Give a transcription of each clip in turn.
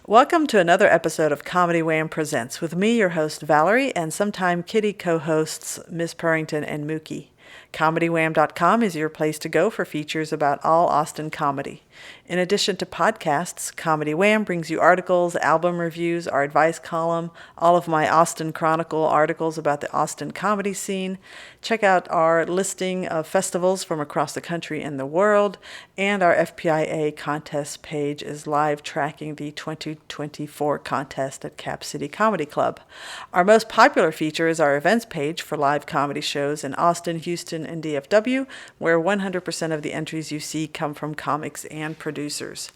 Welcome to another episode of Comedy Wham Presents with me, your host Valerie, and sometime kitty co-hosts Miss Purrington and Mookie. ComedyWham.com is your place to go for features about all Austin comedy. In addition to podcasts, Comedy Wham brings you articles, album reviews, our advice column, all of my Austin Chronicle articles about the Austin comedy scene. Check out our listing of festivals from across the country and the world, and our FPIA contest page is live tracking the 2024 contest at Cap City Comedy Club. Our most popular feature is our events page for live comedy shows in Austin, Houston, and DFW, where 100% of the entries you see come from comics and producers.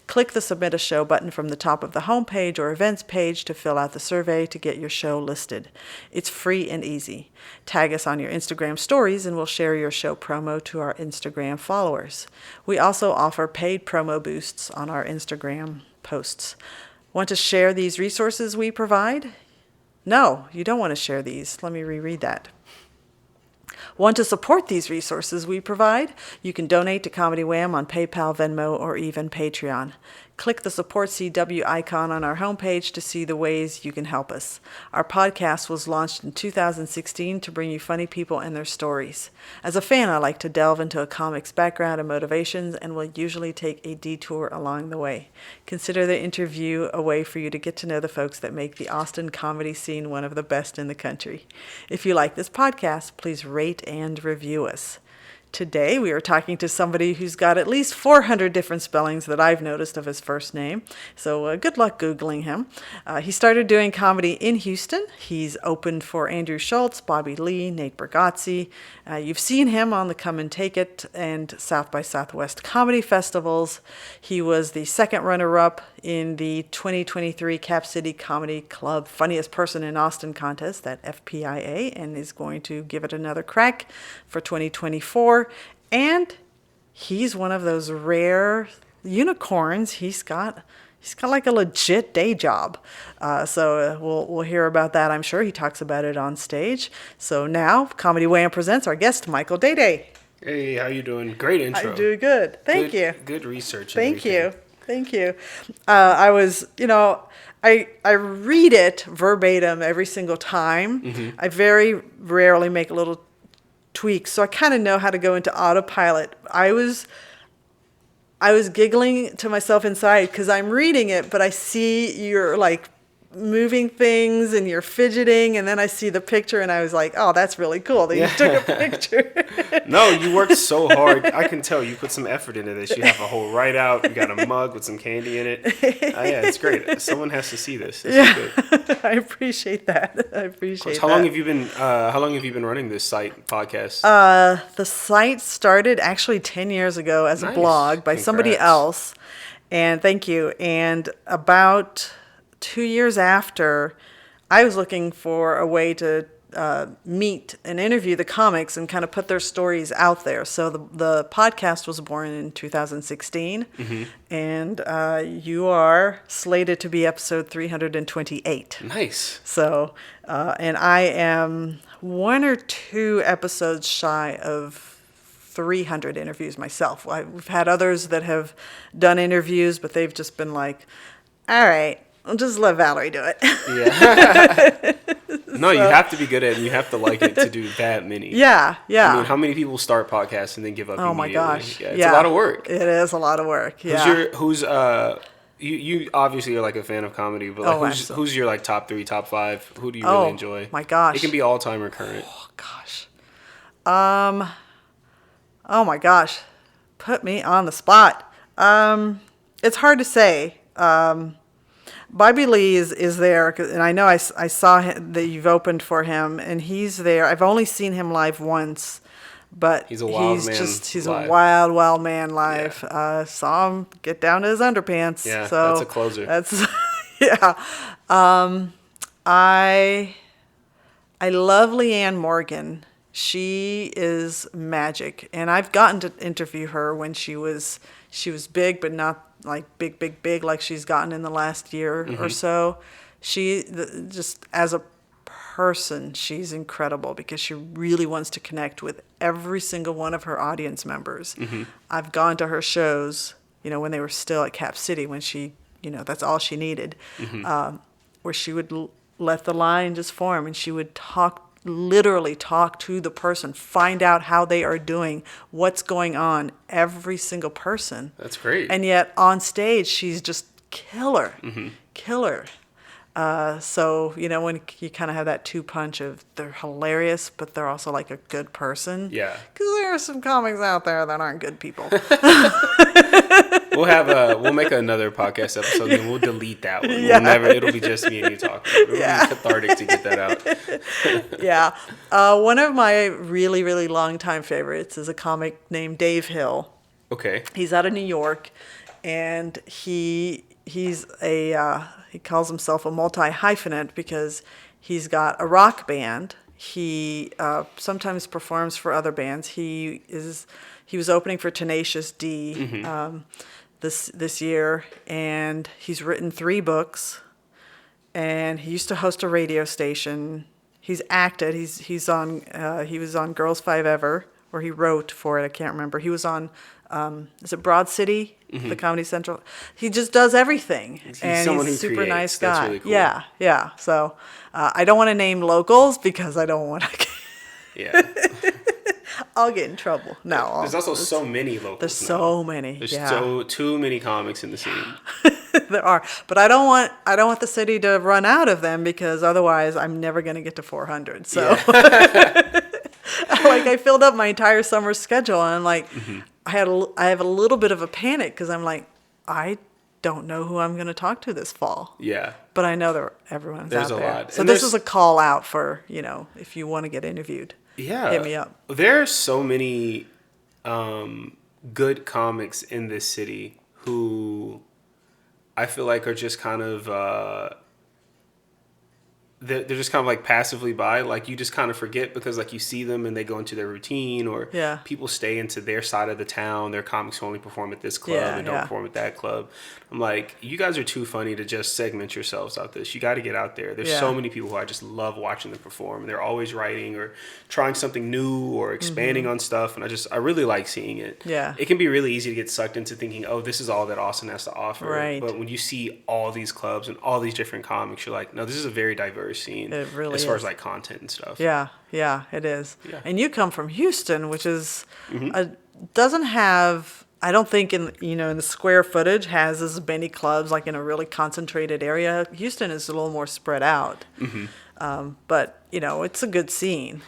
Click the Submit a Show button from the top of the homepage or events page to fill out the survey to get your show listed. It's free and easy. Tag us on your Instagram stories and we'll share your show promo to our Instagram followers. We also offer paid promo boosts on our Instagram posts. Want to share these resources we provide? No, you don't want to share these. Let me reread that. Want to support these resources we provide? You can donate to Comedy Wham on PayPal, Venmo, or even Patreon. Click the Support CW icon on our homepage to see the ways you can help us. Our podcast was launched in 2016 to bring you funny people and their stories. As a fan, I like to delve into a comic's background and motivations and will usually take a detour along the way. Consider the interview a way for you to get to know the folks that make the Austin comedy scene one of the best in the country. If you like this podcast, please rate and review us. Today, we are talking to somebody who's got at least 400 different spellings that I've noticed of his first name. So good luck Googling him. He started doing comedy in Houston. He's opened for Andrew Schultz, Bobby Lee, Nate Bargatze. You've seen him on the Come and Take It and South by Southwest comedy festivals. He was the second runner-up in the 2023 Cap City Comedy Club Funniest Person in Austin contest, that FPIA, and is going to give it another crack for 2024. And he's one of those rare unicorns. He's got like a legit day job. So we'll hear about that, I'm sure. He talks about it on stage. So now, Comedy Wham presents our guest, Mycal Dédé. Hey, how you doing? Great intro. I'm doing good. Thank you. Good research. Thank you. I was, I read it verbatim every single time. Mm-hmm. I very rarely make little tweaks, so I kind of know how to go into autopilot. I was giggling to myself inside because I'm reading it, but I see you're like moving things and you're fidgeting, and then I see the picture and I was like, oh, that's really cool that you took a picture. No, you worked so hard. I can tell you put some effort into this. You have a whole write out. You got a mug with some candy in it. Yeah, it's great. Someone has to see this. This is good. I appreciate that. How long have you been running this site podcast? The site started actually 10 years ago as a blog by somebody else. And thank you. And about 2 years after, I was looking for a way to meet and interview the comics and kind of put their stories out there. So the podcast was born in 2016, mm-hmm. and you are slated to be episode 328. Nice. So, and I am 1 or 2 episodes shy of 300 interviews myself. We've had others that have done interviews, but they've just been like, all right, I'll just let Valerie do it. Yeah. No, you have to be good at it and you have to like it to do that many. Yeah. I mean, how many people start podcasts and then give up immediately? Oh my gosh. Yeah, it's a lot of work. It is a lot of work. Yeah. You obviously are like a fan of comedy, but like who's your like top 3, top 5? Who do you really enjoy? My gosh. It can be all time or current. Oh gosh. Oh my gosh. Put me on the spot. It's hard to say. Bobby Lee is there, and I know I saw that you've opened for him, and he's there. I've only seen him live once, but he's a wild man live. Yeah. Saw him get down to his underpants. Yeah, so that's a closer. That's yeah. I love Leanne Morgan. She is magic, and I've gotten to interview her when she was big, but not like big like she's gotten in the last year mm-hmm. or so. Just as a person, she's incredible because she really wants to connect with every single one of her audience members. Mm-hmm. I've gone to her shows, when they were still at Cap City when she that's all she needed. Where she would let the line just form, and she would literally talk to the person, find out how they are doing, what's going on, every single person. That's great. And yet on stage, she's just killer. So, when you kind of have that two punch of they're hilarious, but they're also like a good person. Yeah. Because there are some comics out there that aren't good people. We'll make another podcast episode and we'll delete that one. It'll be just me and you talking. It'll be cathartic to get that out. Yeah. One of my really, really long time favorites is a comic named Dave Hill. Okay. He's out of New York, and he's he calls himself a multi-hyphenate because he's got a rock band. He sometimes performs for other bands. He was opening for Tenacious D this year, and he's written 3 books. And he used to host a radio station. He's acted. He was on Girls 5 Ever, or he wrote for it. I can't remember. He was on is it Broad City, the Comedy Central? He just does everything, he's a super nice guy. That's really cool. Yeah. So I don't want to name locals because I don't want to. Yeah. I'll get in trouble. No. There's also so many locals. There's so many. There's too many comics in the scene. There are, but I don't want the city to run out of them because otherwise I'm never going to get to 400. So, I filled up my entire summer schedule, and I'm like, I have a little bit of a panic because I'm like, I don't know who I'm going to talk to this fall. Yeah. But I know everyone's there's out there. A lot. So this is a call out for if you want to get interviewed. Yeah. Hit me up. There are so many good comics in this city who I feel like are just kind of they're just kind of like passively by, like you just kind of forget because like you see them and they go into their routine, or people stay into their side of the town. Their comics only perform at this club and don't perform at that club. I'm like, you guys are too funny to just segment yourselves out this. You got to get out there. There's so many people who I just love watching them perform. They're always writing or trying something new or expanding on stuff, and I really like seeing it. Yeah, it can be really easy to get sucked into thinking, oh, this is all that Austin has to offer. Right. But when you see all these clubs and all these different comics, you're like, no, this is a very diverse scene. It really as far is. As like content and stuff. Yeah, it is. Yeah. And you come from Houston, which is doesn't have, I don't think in the square footage has as many clubs like in a really concentrated area. Houston is a little more spread out. But it's a good scene.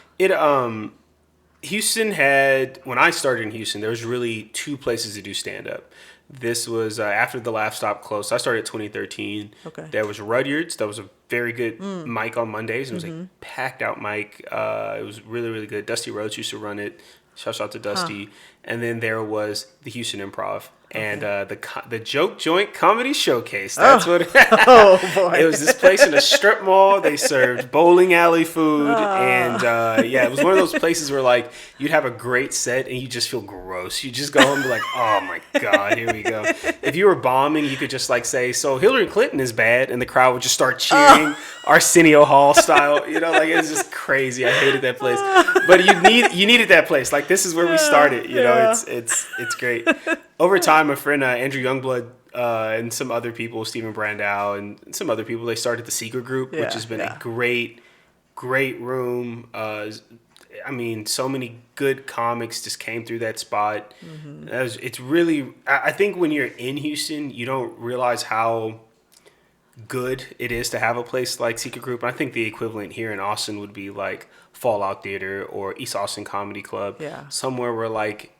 Houston had, when I started in Houston, there was really 2 places to do stand up. This was after the Laugh Stop closed. I started in 2013. Okay. There was Rudyard's. That was a very good mic on Mondays. It was a packed out mic. It was really, really good. Dusty Rhodes used to run it. Shout out to Dusty. And then there was the Houston Improv. And the Joke Joint Comedy Showcase. That's what it boy. It was this place in a strip mall. They served bowling alley food. And it was one of those places where like you'd have a great set and you just feel gross. You just go home and be like, oh my God, here we go. If you were bombing, you could just like say, so Hillary Clinton is bad. And the crowd would just start cheering Arsenio Hall style. Like it was just crazy. I hated that place. But you needed that place. Like this is where we started. It's great. Over time, my friend Andrew Youngblood and some other people, Stephen Brandow and some other people, they started the Secret Group, which has been a great room. So many good comics just came through that spot. It's really, I think when you're in Houston, you don't realize how good it is to have a place like Secret Group. And I think the equivalent here in Austin would be like Fallout Theater or East Austin Comedy Club. Yeah. Somewhere where like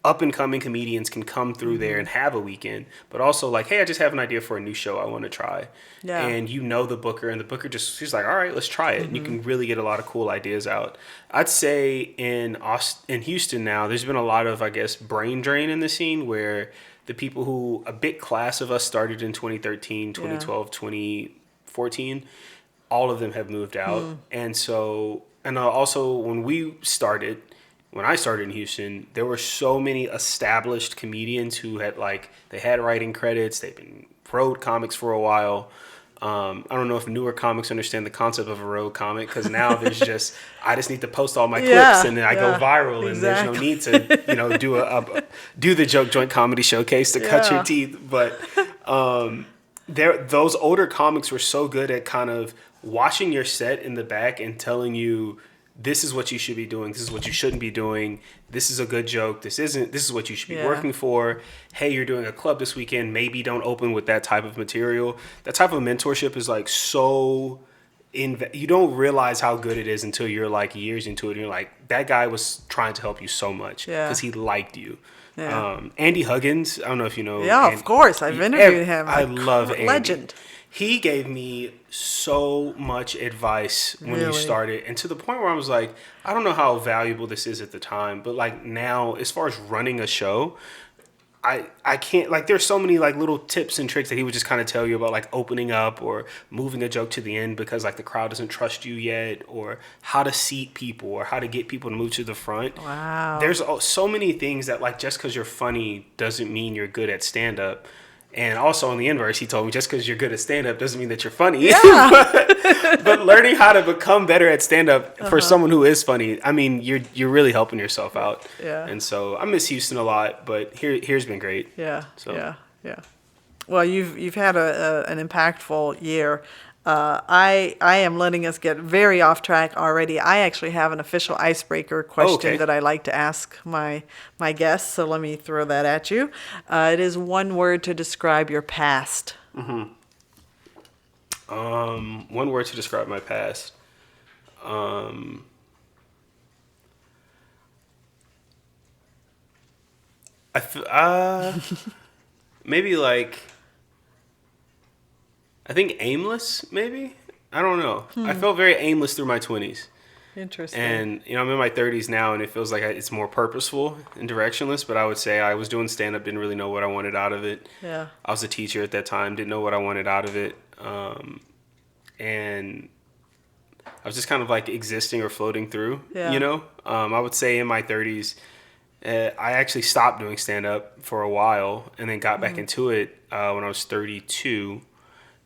up-and-coming comedians can come through there and have a weekend, but also like, hey, I just have an idea for a new show I want to try. Yeah. And the booker, and the booker she's like, all right, let's try it. And you can really get a lot of cool ideas out. I'd say in Houston now, there's been a lot of, I guess, brain drain in the scene where the people who, a big class of us started in 2013, 2012, 2014, all of them have moved out. And so, and also when I started in Houston, there were so many established comedians who had they had writing credits. They've been road comics for a while. I don't know if newer comics understand the concept of a road comic because now there's just, I just need to post all my clips and then I go viral and there's no need to, do the Joke Joint Comedy Showcase to cut your teeth. But Those older comics were so good at kind of watching your set in the back and telling you, this is what you should be doing. This is what you shouldn't be doing. This is a good joke. This isn't. This is what you should be working for. Hey, you're doing a club this weekend. Maybe don't open with that type of material. That type of mentorship is like so. You don't realize how good it is until you're like years into it. And you're like, that guy was trying to help you so much because he liked you. Yeah. Andy Huggins, I don't know if you know. Yeah, Andy, of course. I've interviewed him. I love Andy. Legend. He gave me so much advice when he started, and to the point where I was like, I don't know how valuable this is at the time, but like now, as far as running a show, I can't, like, there's so many like little tips and tricks that he would just kind of tell you about, like opening up or moving a joke to the end because like the crowd doesn't trust you yet, or how to seat people or how to get people to move to the front. Wow. There's so many things that like just because you're funny doesn't mean you're good at stand-up. And also on the inverse, he told me just because you're good at stand-up doesn't mean that you're funny. Yeah. but learning how to become better at stand-up for someone who is funny, I mean, you're really helping yourself out. Yeah. And so I miss Houston a lot, but here's been great. Yeah. So. Yeah. Well, you've had an impactful year. I am letting us get very off track already. I actually have an official icebreaker question that I like to ask my guests, so let me throw that at you. It is one word to describe your past. Mm-hmm. One word to describe my past. Maybe like, I think aimless, maybe? I don't know. I felt very aimless through my 20s. Interesting. And, you know, I'm in my 30s now, and it feels like it's more purposeful and directionless, but I would say I was doing stand-up, didn't really know what I wanted out of it. Yeah. I was a teacher at that time, didn't know what I wanted out of it. And I was just kind of like existing or floating through, you know? I would say in my 30s, I actually stopped doing stand-up for a while and then got back into it when I was 32.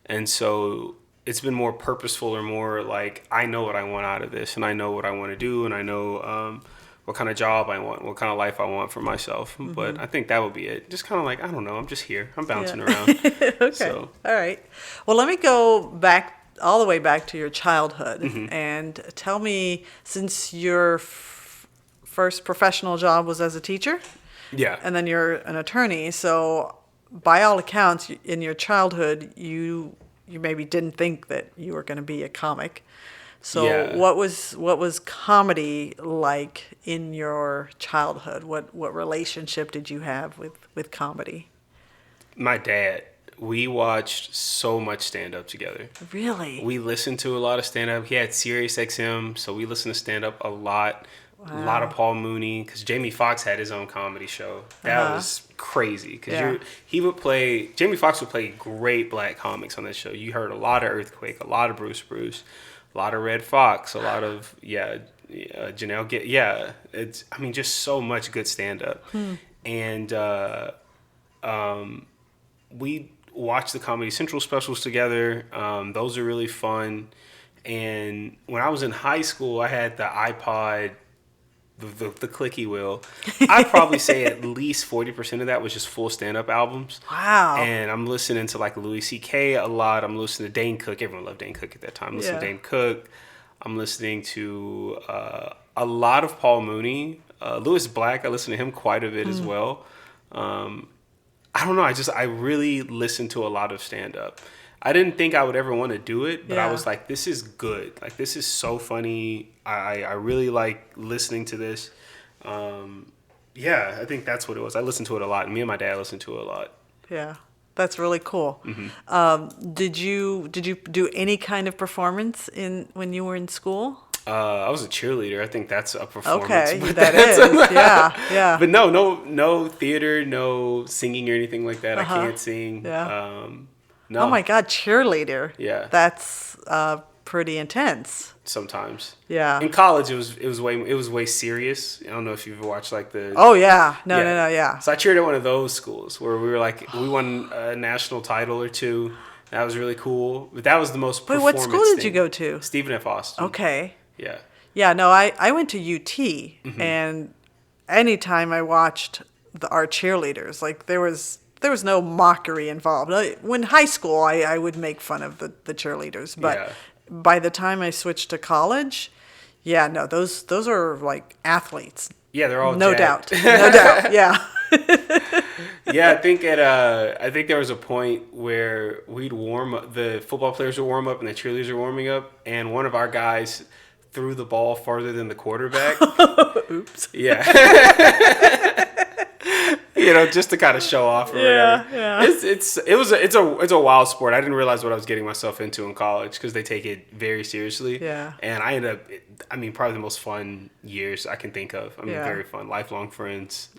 And so it's been more purposeful, or more like, I know what I want out of this, and I know what I want to do, and I know what kind of job I want, what kind of life I want for myself. But I think that would be it. Just kind of like, I don't know, I'm just here. I'm bouncing around. Okay. So. All right. Well, let me go back, all the way back to your childhood, and tell me, since your first professional job was as a teacher, and then you're an attorney, so by all accounts, in your childhood, you maybe didn't think that you were going to be a comic. So what was comedy like in your childhood? What relationship did you have with comedy? My dad. We watched so much stand-up together. Really? We listened to a lot of stand-up. He had Sirius XM, so we listened to stand-up a lot. Wow. A lot of Paul Mooney, because Jamie Foxx had his own comedy show. That was crazy. Because Jamie Foxx would play great black comics on that show. You heard a lot of Earthquake, a lot of Bruce, a lot of Red Fox, a lot of, Janelle. It's, I mean, just so much good stand-up. And we watched the Comedy Central specials together. Those are really fun. And when I was in high school, I had the iPod, the clicky wheel. I'd probably say at least 40% of that was just full stand-up albums. Wow. And I'm listening to like Louis C.K. a lot. I'm listening to Dane Cook. Everyone loved Dane Cook at that time. I'm listening to Dane Cook. I'm listening to a lot of Paul Mooney. Louis Black, I listen to him quite a bit as well. I don't know. I really listened to a lot of stand-up. I didn't think I would ever want to do it, but I was like, this is good. Like, this is so funny. I really like listening to this. I think that's what it was. I listened to it a lot. Me and my dad listened to it a lot. Yeah, that's really cool. Did you do any kind of performance when you were in school? I was a cheerleader. I think that's a performance. Okay, that is. Yeah. But no theater, no singing or anything like that. I can't sing. Yeah. No. Oh my God, cheerleader. Yeah. That's pretty intense. Sometimes. Yeah. In college, it was way serious. I don't know if you've ever watched like the. Oh yeah. No. Yeah. So I cheered at one of those schools where we were like, we won a national title or two. That was really cool. But that was the most. Wait, what school did you go to? Stephen F. Austin. Okay. Yeah. Yeah. No, I went to UT, and anytime I watched our cheerleaders, like there was there was no mockery involved. When high school, I would make fun of the cheerleaders, but by the time I switched to college, yeah, no, those are like athletes. Yeah, they're all no jacked. doubt, no doubt. Yeah. Yeah, I think there was a point where we'd the football players would warm up and the cheerleaders were warming up, and one of our guys threw the ball farther than the quarterback. Oops. Yeah. Just to kind of show off or whatever. Yeah. It's a wild sport. I didn't realize what I was getting myself into in college because they take it very seriously. Yeah. And I ended up, probably the most fun years I can think of. Very fun, lifelong friends,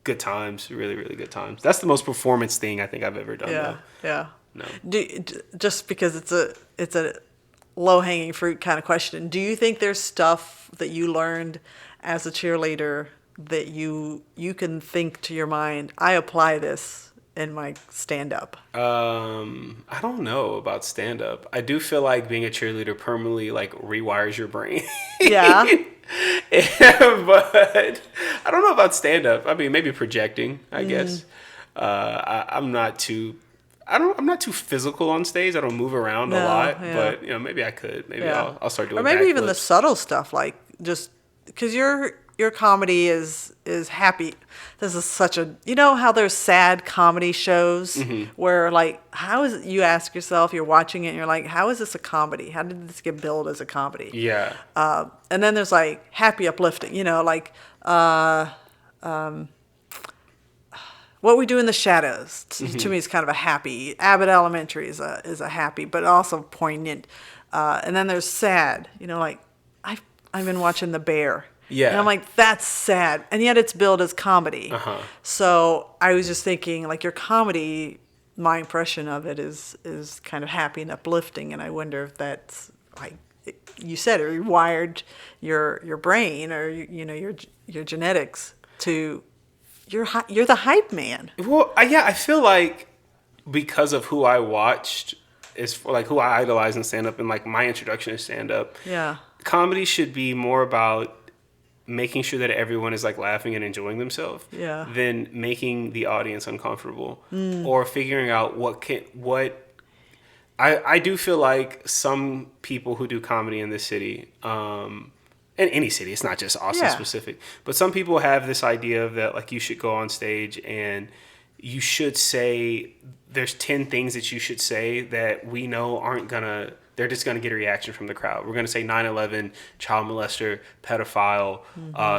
good times, really, really good times. That's the most performance thing I think I've ever done. Yeah. Though. Yeah. No. Just because it's a low-hanging fruit kind of question. Do you think there's stuff that you learned as a cheerleader that you can think to your mind, I apply this in my stand-up? I don't know about stand-up. I do feel like being a cheerleader permanently like rewires your brain. Yeah. But I don't know about stand-up. Maybe projecting, I guess. I'm not too physical on stage. I don't move around a lot, but maybe I could. Maybe I'll start doing. Or maybe backflips. even the subtle stuff, like just because your comedy is happy. This is such a, how there's sad comedy shows where like, how is it, you ask yourself, you're watching it and you're like, how is this a comedy? How did this get billed as a comedy? Yeah. And then there's like happy uplifting, like What We Do in the Shadows to me is kind of a happy. Abbott Elementary is a happy, but also poignant. And then there's sad, like I've been watching The Bear. Yeah. And I'm like, that's sad. And yet it's billed as comedy. So I was just thinking, like, your comedy, my impression of it is kind of happy and uplifting. And I wonder if that's, like you said, it rewired your brain or, your genetics to, you're the hype man. Well, I feel like because of who I watched, is for like who I idolize in stand-up and like my introduction to stand-up. Yeah. Comedy should be more about making sure that everyone is like laughing and enjoying themselves than making the audience uncomfortable or figuring out I do feel like some people who do comedy in this city, in any city, it's not just Austin specific, but some people have this idea of that like you should go on stage and you should say, there's 10 things that you should say that we know they're just going to get a reaction from the crowd. We're going to say 9/11, child molester, pedophile,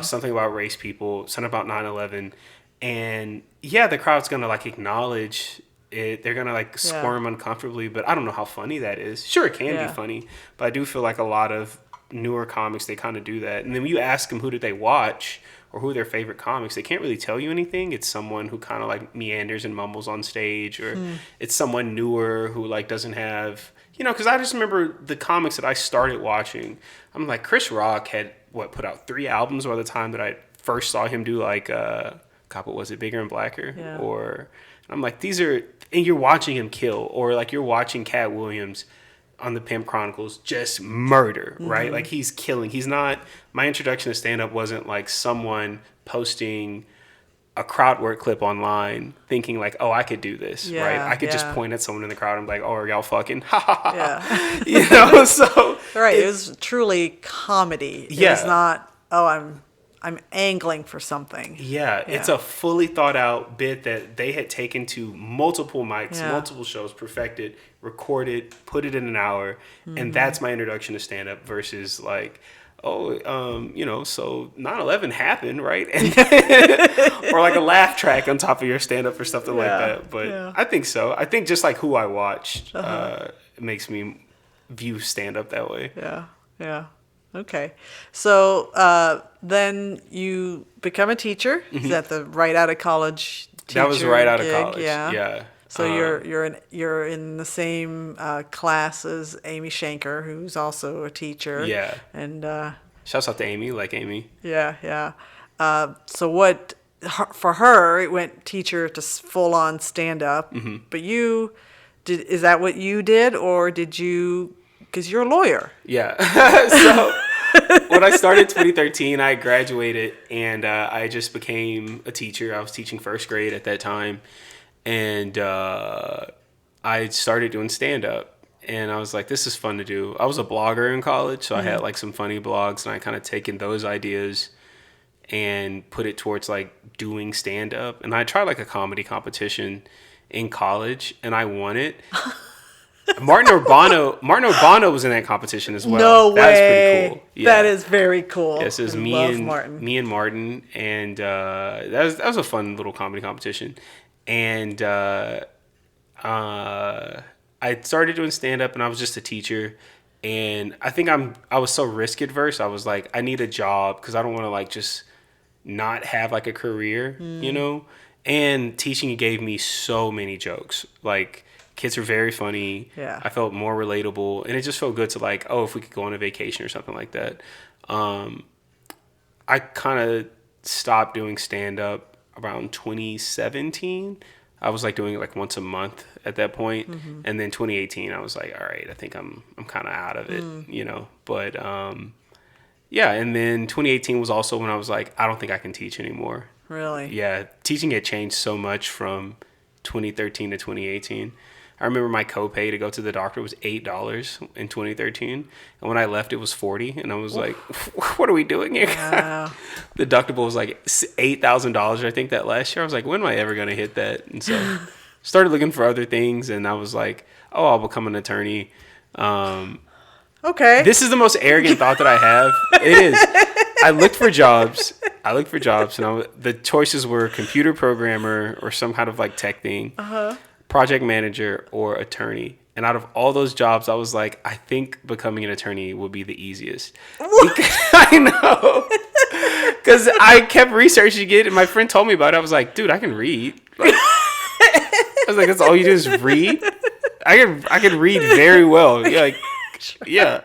something about race people, something about 9/11. And the crowd's going to like acknowledge it. They're going to like squirm uncomfortably, but I don't know how funny that is. Sure, it can be funny, but I do feel like a lot of newer comics, they kind of do that. And then when you ask them who did they watch or who are their favorite comics, they can't really tell you anything. It's someone who kind of like meanders and mumbles on stage, or it's someone newer who like doesn't have, because I just remember the comics that I started watching. I'm like, Chris Rock had put out 3 albums by the time that I first saw him do like, what was it, Bigger and Blacker? Yeah. Or I'm like, and you're watching him kill, or like you're watching Cat Williams on the Pimp Chronicles just murder, right? Like he's killing. He's not, my introduction to stand-up wasn't like someone posting a crowd work clip online thinking like, oh, I could do this, right? I could just point at someone in the crowd and be like, oh, are y'all fucking? Ha ha ha. So. Right, it was truly comedy. It was not, oh, I'm angling for something. Yeah, it's a fully thought out bit that they had taken to multiple mics, multiple shows, perfected, recorded, put it in an hour, and that's my introduction to stand-up versus like, so 9/11 happened, right? And or like a laugh track on top of your stand-up or something like that. But I think so. I think just like who I watched makes me view stand-up that way. Yeah. Okay. So then you become a teacher. Is that the right out of college teacher That was right out of gig? college. Yeah. So you're in the same class as Amy Shanker, who's also a teacher. Yeah. And shouts out to Amy, like Amy. Yeah. So what for her it went teacher to full on stand up. But you is that what you did, or did you? Because you're a lawyer. Yeah. So when I started 2013, I graduated and I just became a teacher. I was teaching first grade at that time. And I started doing stand-up. And I was like, this is fun to do. I was a blogger in college, so I had like some funny blogs, and I kind of taken those ideas and put it towards like doing stand-up. And I tried like a comedy competition in college, and I won it. Martin Urbano was in that competition as well. No way. That's pretty cool. Yeah. That is very cool. Yes, it was me and Martin, and that was a fun little comedy competition. And I started doing stand-up, and I was just a teacher. And I think I was so risk adverse. I was like, I need a job because I don't want to like just not have like a career, you know? And teaching gave me so many jokes. Like, kids were very funny. Yeah. I felt more relatable, and it just felt good to like, oh, if we could go on a vacation or something like that. I kind of stopped doing stand-up around 2017. I was like doing it like once a month at that point. And then 2018, I was like, all right, I think I'm kind of out of it, you know? But yeah, and then 2018 was also when I was like, I don't think I can teach anymore. Really? Yeah, teaching had changed so much from 2013 to 2018. I remember my copay to go to the doctor was $8 in 2013. And when I left, it was $40. And I was like, what are we doing here? Wow. The deductible was like $8,000, I think, that last year. I was like, when am I ever going to hit that? And so started looking for other things. And I was like, oh, I'll become an attorney. Okay. This is the most arrogant thought that I have. It is. I looked for jobs. And the choices were computer programmer or some kind of like tech thing. Project manager or attorney. And out of all those jobs, I was like, I think becoming an attorney would be the easiest. I know. Because I kept researching it, and my friend told me about it. I was like, dude, I can read. Like, I was like, that's all you do is read? I can read very well. Yeah.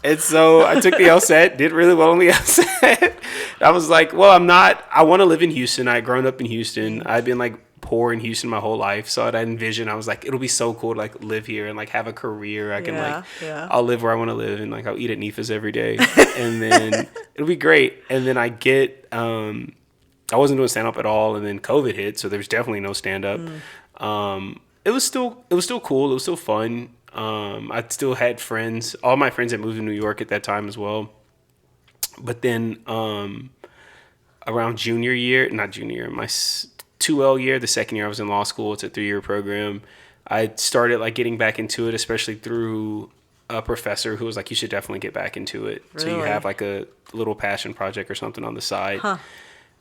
And so I took the LSAT, did really well on the LSAT. I was like, well, I want to live in Houston. I had grown up in Houston. I'd been like poor in Houston my whole life, so I envisioned, I was like, it'll be so cool to like live here and like have a career. I can I'll live where I want to live, and like I'll eat at Nifa's every day, and then it'll be great. And then I wasn't doing stand up at all, and then COVID hit, so there's definitely no stand up. It was still cool. It was still fun. I still had friends. All my friends had moved to New York at that time as well. But then around my 2L year, the second year I was in law school, it's a 3-year program, I started like getting back into it, especially through a professor who was like, you should definitely get back into it. Really? So you have like a little passion project or something on the side.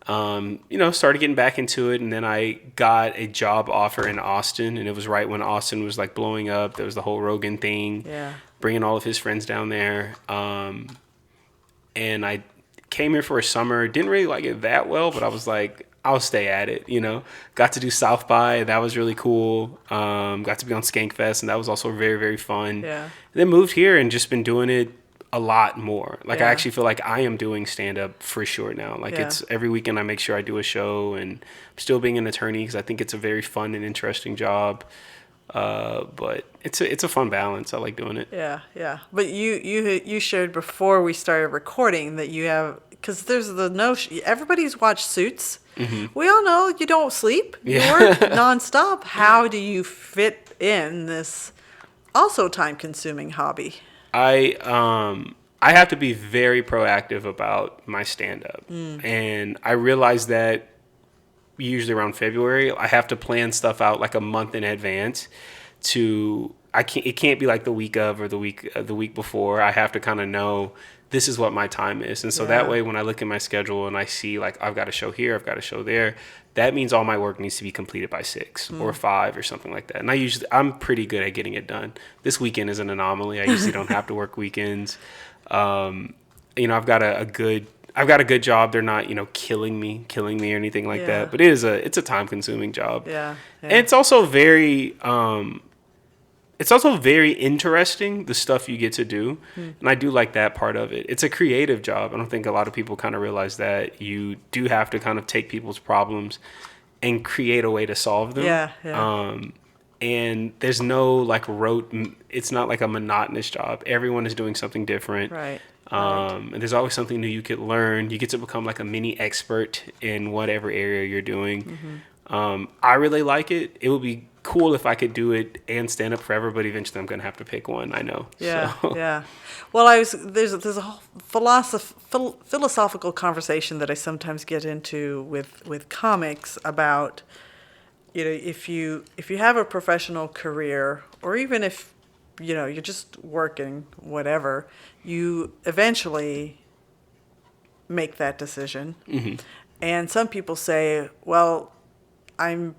Started getting back into it, and then I got a job offer in Austin, and it was right when Austin was like blowing up. There was the whole Rogan thing, bringing all of his friends down there. And I came here for a summer, didn't really like it that well, but I was like, I'll stay at it, you know. Got to do South by, that was really cool. Got to be on Skankfest, and that was also very, very fun. Yeah. And then moved here and just been doing it a lot more. Like, I actually feel like I am doing stand-up for sure now. Like, it's every weekend I make sure I do a show, and I'm still being an attorney because I think it's a very fun and interesting job. But it's a fun balance. I like doing it. Yeah. But you shared before we started recording that you have, because there's the notion, everybody's watched Suits. We all know you don't sleep. You work nonstop. How do you fit in this also time-consuming hobby? I have to be very proactive about my stand-up. And I realize that usually around February, I have to plan stuff out like a month in advance. It can't be like the week of or the week before. I have to kind of know this is what my time is. And so that way, when I look at my schedule and I see like I've got a show here, I've got a show there, that means all my work needs to be completed by 6 or 5 or something like that. And I'm pretty good at getting it done. This weekend is an anomaly. I usually don't have to work weekends. I've got a good job. They're not, killing me or anything like that. But it's a time consuming job. Yeah. And it's also very interesting, the stuff you get to do. And I do like that part of it. It's a creative job. I don't think a lot of people kind of realize that you do have to kind of take people's problems and create a way to solve them. Yeah. And there's no like it's not like a monotonous job. Everyone is doing something different. Right. And there's always something new you could learn. You get to become like a mini expert in whatever area you're doing. I really like it. It would be cool if I could do it and stand up forever, but eventually I'm gonna have to pick one. I know. Yeah, So. yeah. Well, there's a whole philosophical conversation that I sometimes get into with comics about, if you have a professional career, or even if you're just working, whatever, you eventually make that decision. Mm-hmm. And some people say, well, I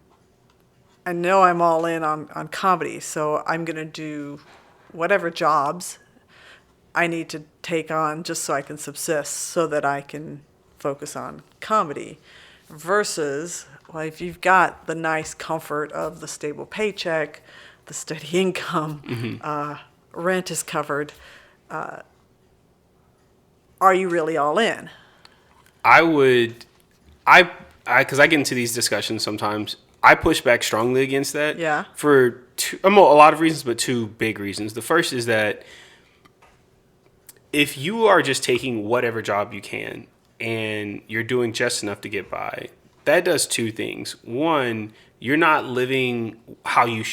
know I'm all in on comedy, so I'm going to do whatever jobs I need to take on just so I can subsist, so that I can focus on comedy. Versus, well, if you've got the nice comfort of the stable paycheck, the steady income, mm-hmm. Rent is covered, are you really all in? Because I get into these discussions sometimes. I push back strongly against that. Yeah. For a lot of reasons, but two big reasons. The first is that if you are just taking whatever job you can and you're doing just enough to get by, that does two things. One, you're not living how you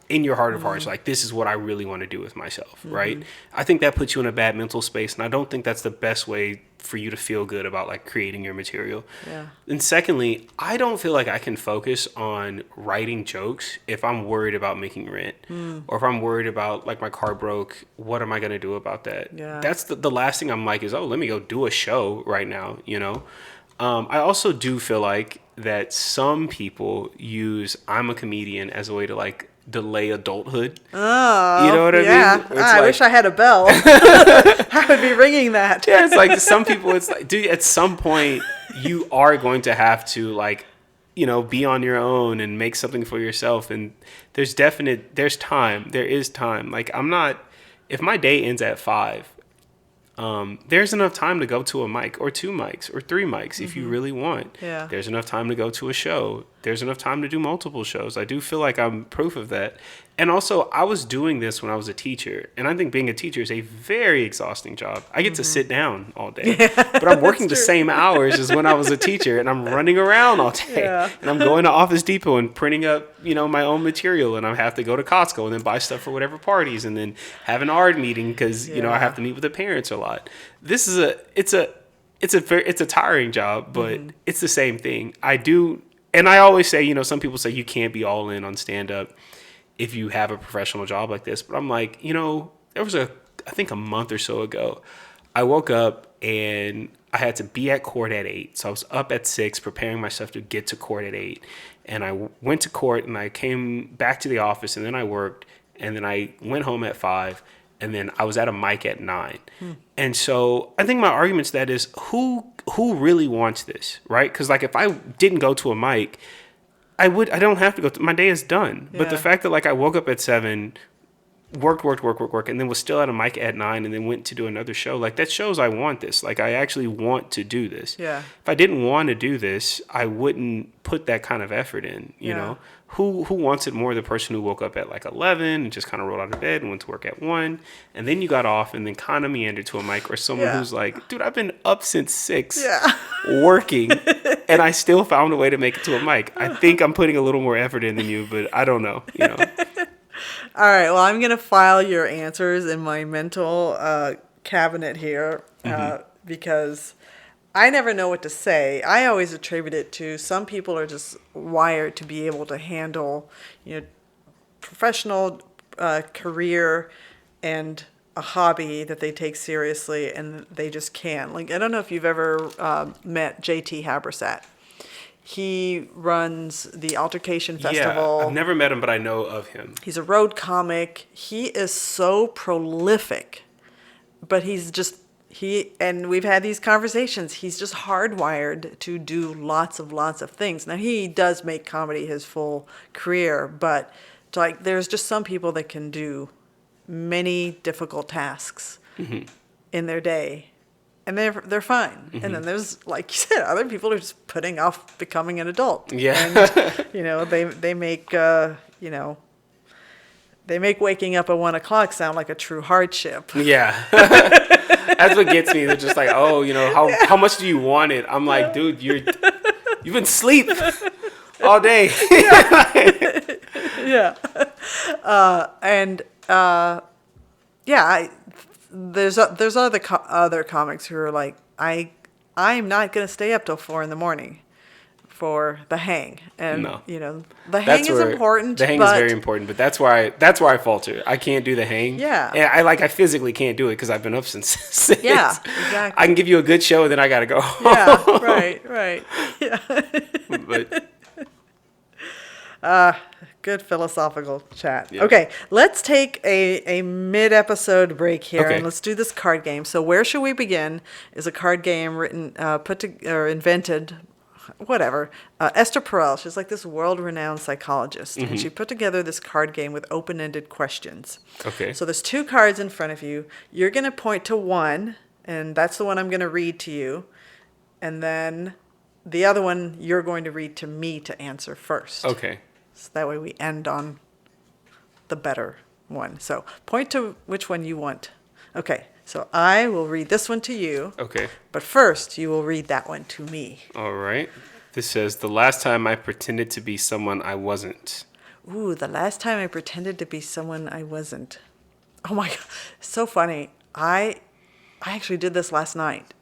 in your heart of hearts, like, this is what I really want to do with myself, mm-hmm. right? I think that puts you in a bad mental space, and I don't think that's the best way for you to feel good about, like, creating your material. Yeah. And secondly, I don't feel like I can focus on writing jokes if I'm worried about making rent, or if I'm worried about, like, my car broke, what am I going to do about that? Yeah. That's the last thing I'm like is, let me go do a show right now, I also do feel like that some people use I'm a comedian as a way to, like, delay adulthood. Oh, you know what I mean? I wish I had a bell. I would be ringing that. Yeah, it's like some people, it's like, dude, at some point you are going to have to, like, be on your own and make something for yourself. And there is time. Like, if my day ends at 5, there's enough time to go to a mic or 2 mics or 3 mics if you really want. Yeah. There's enough time to go to a show. There's enough time to do multiple shows. I do feel like I'm proof of that. And also, I was doing this when I was a teacher, and I think being a teacher is a very exhausting job. I get to sit down all day, but I'm working the same hours as when I was a teacher, and I'm running around all day, and I'm going to Office Depot and printing up, my own material, and I have to go to Costco and then buy stuff for whatever parties, and then have an art meeting because I have to meet with the parents a lot. This is it's a tiring job, but it's the same thing. And I always say, some people say you can't be all in on stand-up if you have a professional job like this. But I'm like, there was I think a month or so ago, I woke up and I had to be at court at 8. So I was up at 6 preparing myself to get to court at 8. And I went to court and I came back to the office and then I worked. And then I went home at 5. And then I was at a mic at 9. And so I think my argument to that is who really wants this, right? Because, like, if I didn't go to a mic, I don't have to go. My day is done. Yeah. But the fact that, like, I woke up at 7, worked, and then was still at a mic at 9, and then went to do another show, like, that shows I want this. Like, I actually want to do this. Yeah. If I didn't want to do this, I wouldn't put that kind of effort in, you know? Who wants it more? The person who woke up at like 11 and just kind of rolled out of bed and went to work at 1, and then you got off and then kind of meandered to a mic, or someone who's like, dude, I've been up since 6 working and I still found a way to make it to a mic. I think I'm putting a little more effort in than you, but I don't know, All right, well, I'm going to file your answers in my mental cabinet here because I never know what to say. I always attribute it to some people are just wired to be able to handle, professional career and a hobby that they take seriously, and they just can. Like, I don't know if you've ever met JT Habersat. He runs the Altercation Festival. Yeah, I've never met him, but I know of him. He's a road comic. He is so prolific, but and we've had these conversations. He's just hardwired to do lots of things. Now, he does make comedy his full career, but there's just some people that can do many difficult tasks in their day, and they're fine. And then there's, like you said, other people are just putting off becoming an adult. Yeah, and they make they make waking up at 1 o'clock sound like a true hardship. Yeah. That's what gets me. They're just like, how much do you want it? I'm like, dude, you've been asleep all day. Yeah. There's other comics who are like, I'm not going to stay up till 4 a.m. for the hang. And, No. the hang is important. The hang is very important, but that's where I falter. I can't do the hang. Yeah. And I physically can't do it because I've been up since 6. Yeah, exactly. I can give you a good show, and then I got to go home. Yeah, right. Yeah. But Good philosophical chat. Yep. Okay, let's take a mid-episode break here, Okay. and let's do this card game. So, Where Should We Begin is a card game invented, whatever. Esther Perel, she's like this world-renowned psychologist, and she put together this card game with open-ended questions. Okay. So there's 2 cards in front of you. You're going to point to one, and that's the one I'm going to read to you, and then the other one you're going to read to me to answer first. Okay. So that way we end on the better one. So point to which one you want. Okay, so I will read this one to you. Okay. But first, you will read that one to me. All right. This says, the last time I pretended to be someone I wasn't. Ooh, the last time I pretended to be someone I wasn't. Oh my God, so funny. I actually did this last night.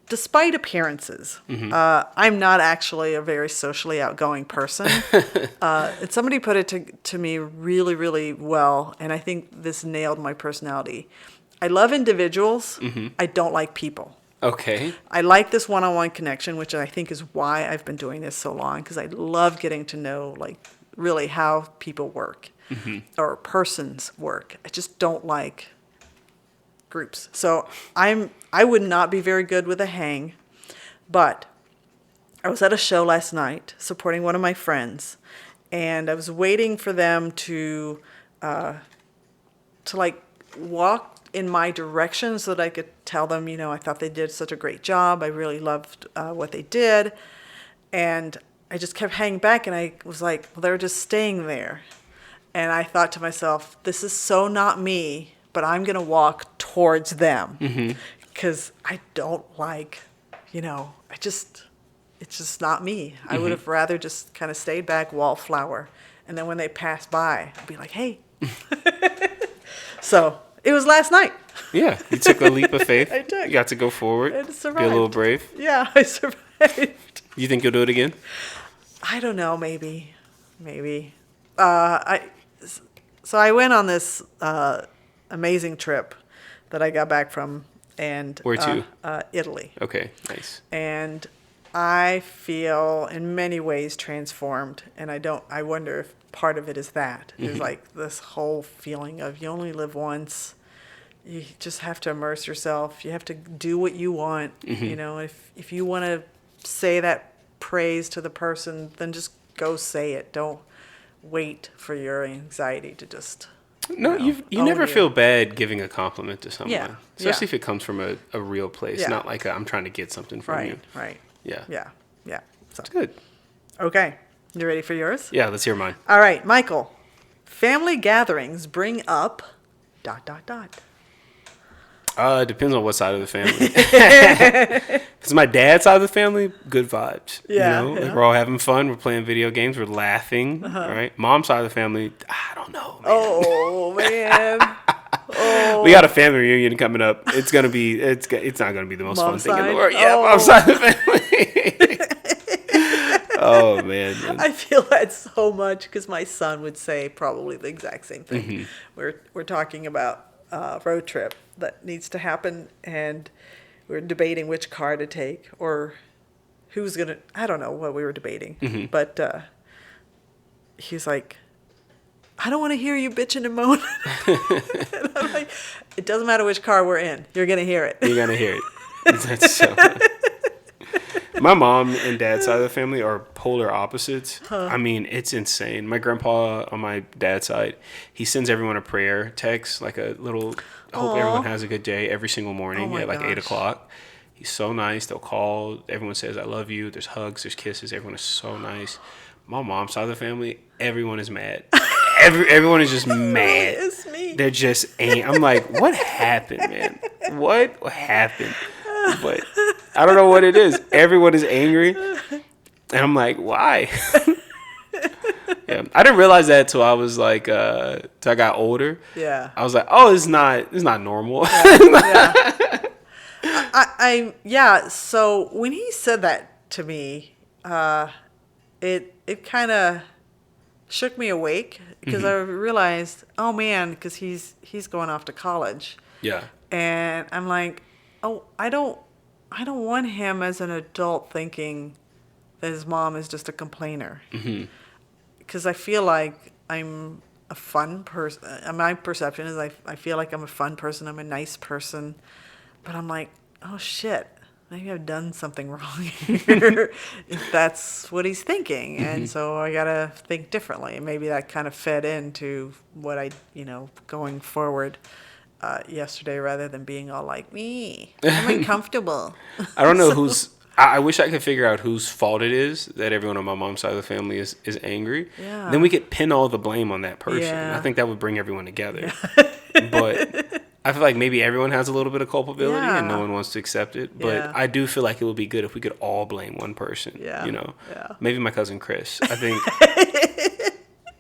Despite appearances, I'm not actually a very socially outgoing person. And somebody put it to me really, really well, and I think this nailed my personality. I love individuals. I don't like people. Okay. I like this one-on-one connection, which I think is why I've been doing this so long, because I love getting to know, like, really how people work or persons work. I just don't like groups. So I would not be very good with a hang, but I was at a show last night supporting one of my friends, and I was waiting for them to like walk in my direction so that I could tell them, I thought they did such a great job. I really loved what they did. And I just kept hanging back, and I was like, well, they're just staying there. And I thought to myself, this is so not me, but I'm going to walk towards them because I don't like, it's just not me. I would have rather just kind of stayed back, wallflower. And then when they pass by, I'd be like, hey. So it was last night. Yeah, you took a leap of faith. I did. You got to go forward. I survived. Be a little brave. Yeah, I survived. You think you'll do it again? I don't know, maybe. So I went on this amazing trip that I got back from, and where to? Italy. Okay, nice. And I feel in many ways transformed, and I wonder if part of it is that. It's like this whole feeling of you only live once. You just have to immerse yourself. You have to do what you want. If you want to say that praise to the person, then just go say it. Don't wait for your anxiety to just you never feel bad giving a compliment to someone, especially if it comes from a real place, not like I'm trying to get something from you. Right. Yeah. So It's good. Okay, you ready for yours? Yeah, let's hear mine. All right, Mycal. Family gatherings bring up ... It depends on what side of the family. If it's my dad's side of the family, good vibes. Like we're all having fun. We're playing video games. We're laughing. Right? Mom's side of the family, I don't know, man. Oh man. We got a family reunion coming up. It's not gonna be the most Mom's fun thing in the side? world. Yeah, Mom's side of the family. Oh man. I feel that so much because my son would say probably the exact same thing. We're talking about a road trip that needs to happen, and we're debating which car to take or who's gonna. I don't know what we were debating, but he's like, I don't want to hear you bitching and moaning. And I'm like, it doesn't matter which car we're in. You're going to hear it. You're going to hear it. That's so funny. My mom and dad's side of the family are polar opposites. I mean, it's insane. My grandpa on my dad's side, he sends everyone a prayer text, like a little, hope everyone has a good day every single morning at like 8 o'clock. He's so nice. They'll call. Everyone says, I love you. There's hugs. There's kisses. Everyone is so nice. My mom's side of the family, everyone is mad. Everyone is just mad. It's me. They're just I'm like, what happened, man? What happened? But I don't know what it is. Everyone is angry. And I'm like, why? Yeah, I didn't realize that till I was like, till I got older. Yeah. I was like, oh, it's not normal. Yeah. Yeah. So when he said that to me, it kind of shook me awake because I realized, oh man, because he's going off to college. Yeah. And I'm like, oh, I don't want him as an adult thinking that his mom is just a complainer. Because I feel like I'm a fun person. My perception is I feel like I'm a fun person. I'm a nice person. But I'm like, oh shit, maybe I've done something wrong here if that's what he's thinking. And so I got to think differently. And maybe that kind of fed into what I, going forward yesterday rather than being all like, me, I'm uncomfortable. I don't know who's... I wish I could figure out whose fault it is that everyone on my mom's side of the family is angry. Yeah. Then we could pin all the blame on that person. Yeah. I think that would bring everyone together. But I feel like maybe everyone has a little bit of culpability and no one wants to accept it. But I do feel like it would be good if we could all blame one person. Yeah. Yeah. Maybe my cousin Chris. I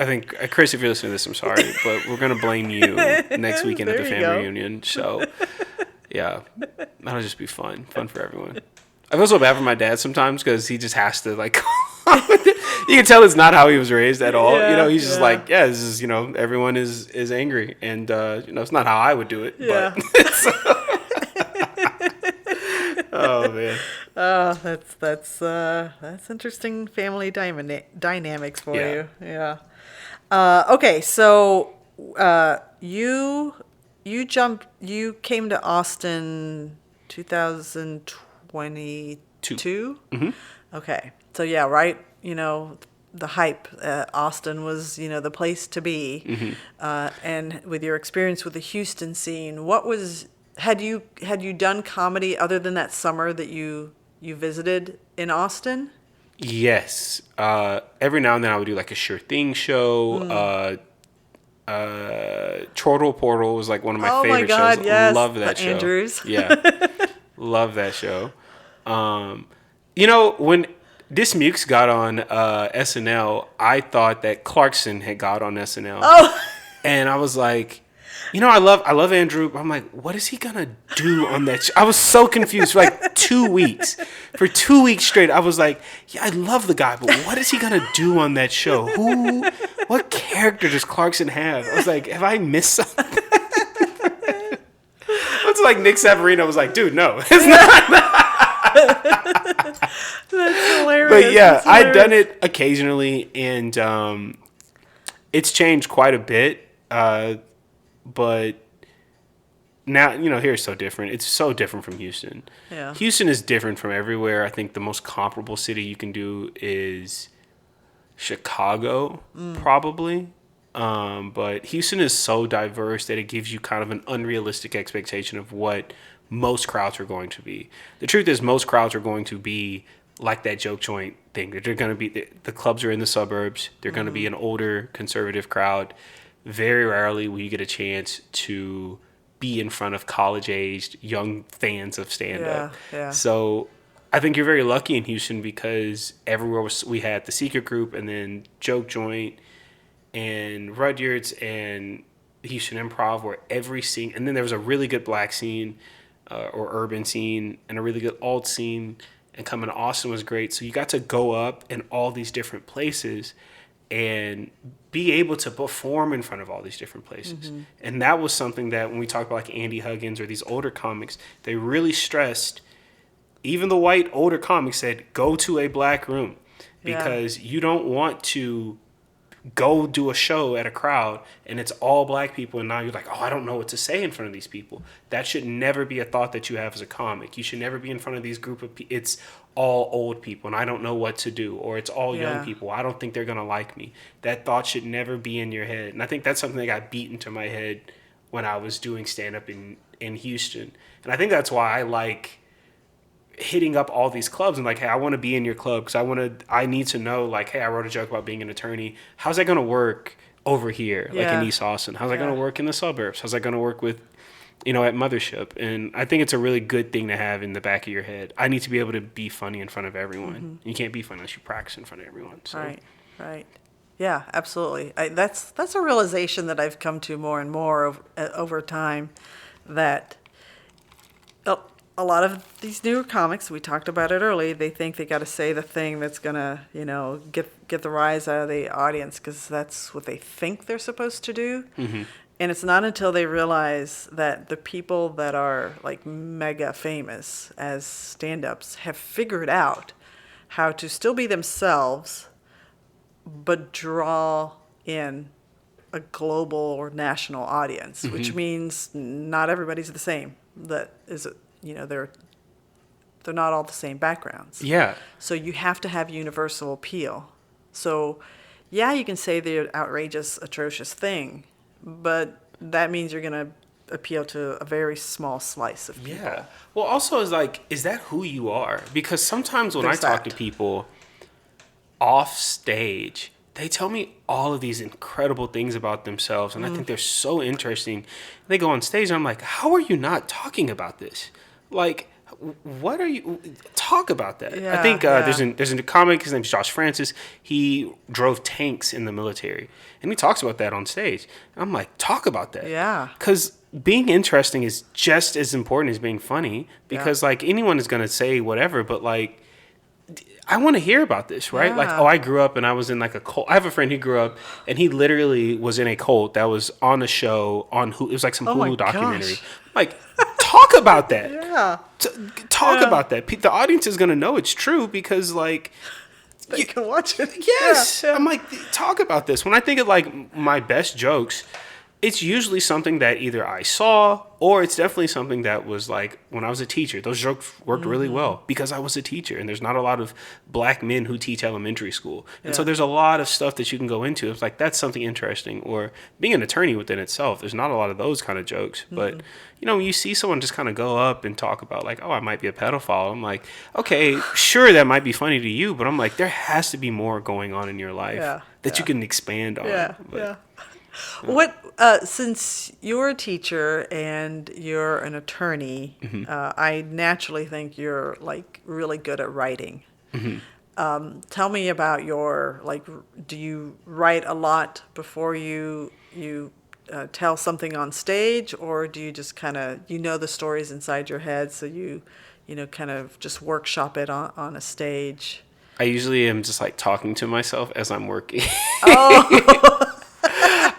think Chris, if you're listening to this, I'm sorry, but we're gonna blame you next weekend at the family reunion. So yeah, that'll just be fun for everyone. I feel so bad for my dad sometimes because he just has to like. You can tell it's not how he was raised at all. Yeah, He's just like, yeah, this is everyone is angry, and it's not how I would do it. Yeah. But oh man. Oh, that's interesting family dynamics for you. Yeah. Okay, so you came to Austin 2022? Okay. So yeah, right, the hype, Austin was, the place to be. And with your experience with the Houston scene, had you done comedy other than that summer that you visited in Austin? Yes. Every now and then I would do like a Sure Thing show. Chortle Portal was like one of my favorite shows. Yes. Love that show. Andrews. Yeah. Love that show. When Dismukes got on SNL, I thought that Clarkson had got on SNL. Oh. And I was like, I love Andrew. But I'm like, what is he gonna do on that show? I was so confused for like 2 weeks. For 2 weeks straight, I was like, yeah, I love the guy, but what is he gonna do on that show? What character does Clarkson have? I was like, have I missed something? It's like Nick Savarino was like, dude, no, it's not. That's hilarious. But yeah, I'd done it occasionally, and it's changed quite a bit. But now, here it's so different. It's so different from Houston. Yeah. Houston is different from everywhere. I think the most comparable city you can do is Chicago, probably. But Houston is so diverse that it gives you kind of an unrealistic expectation of what most crowds are going to be. The truth is most crowds are going to be like that joke joint thing. They're going to be, the clubs are in the suburbs. They're going to be an older conservative crowd. Very rarely will you get a chance to be in front of college-aged young fans of stand-up. Yeah. So I think you're very lucky in Houston because everywhere we had the Secret Group and then Joke Joint and Rudyard's and Houston Improv where every scene, and then there was a really good black scene or urban scene and a really good alt scene, and coming to Austin was great. So you got to go up in all these different places and be able to perform in front of all these different places. And that was something that when we talk about like Andy Huggins or these older comics, they really stressed. Even the white older comics said, go to a black room because you don't want to go do a show at a crowd and it's all black people and now you're like, oh, I don't know what to say in front of these people. That should never be a thought that you have as a comic. You should never be in front of these group of people. It's all old people and I don't know what to do, or it's all young people. I don't think they're going to like me. That thought should never be in your head. And I think that's something that got beat into my head when I was doing stand-up in Houston. And I think that's why I like hitting up all these clubs and like, hey, I want to be in your club because I need to know, like, hey, I wrote a joke about being an attorney. How's that going to work over here, like in East Austin? How's that going to work in the suburbs? How's that going to work with, at Mothership. And I think it's a really good thing to have in the back of your head. I need to be able to be funny in front of everyone. You can't be funny unless you practice in front of everyone. So. Right. Yeah, absolutely. That's a realization that I've come to more and more over time, that a lot of these newer comics, we talked about it early, they think they got to say the thing that's going to, get the rise out of the audience because that's what they think they're supposed to do. Mm-hmm. And it's not until they realize that the people that are like mega famous as stand-ups have figured out how to still be themselves but draw in a global or national audience, which means not everybody's the same. That is, they're not all the same backgrounds. Yeah. So you have to have universal appeal. So, yeah, you can say the outrageous, atrocious thing, but that means you're going to appeal to a very small slice of people. Yeah. Well, also is that who you are? Because sometimes when I talk to people off stage, they tell me all of these incredible things about themselves, and I think they're so interesting. They go on stage, and I'm like, how are you not talking about this? Like, what are you... Talk about that. Yeah, I think there's a comic, his name's Josh Francis. He drove tanks in the military, and he talks about that on stage. And I'm like, talk about that. Yeah. Because being interesting is just as important as being funny, because, anyone is going to say whatever, but, I want to hear about this, right? Yeah. I grew up and I was in a cult. I have a friend who grew up and he literally was in a cult that was on a show on Hulu. It was some Hulu documentary. Talk about that. Yeah. Talk about that. The audience is going to know it's true because they can watch it. Yes. Yeah. I'm like, talk about this. When I think of my best jokes, it's usually something that either I saw or it's definitely something that was when I was a teacher. Those jokes worked really well because I was a teacher, and there's not a lot of black men who teach elementary school. And so there's a lot of stuff that you can go into. It's that's something interesting. Or being an attorney within itself, there's not a lot of those kind of jokes. But, when you see someone just kind of go up and talk about I might be a pedophile. I'm like, okay, sure, that might be funny to you, but I'm like, there has to be more going on in your life that you can expand on. Yeah. What since you're a teacher and you're an attorney, I naturally think you're really good at writing. Tell me about your do you write a lot before you tell something on stage, or do you just kind of the stories inside your head, so you kind of just workshop it on a stage? I usually am just talking to myself as I'm working. Oh.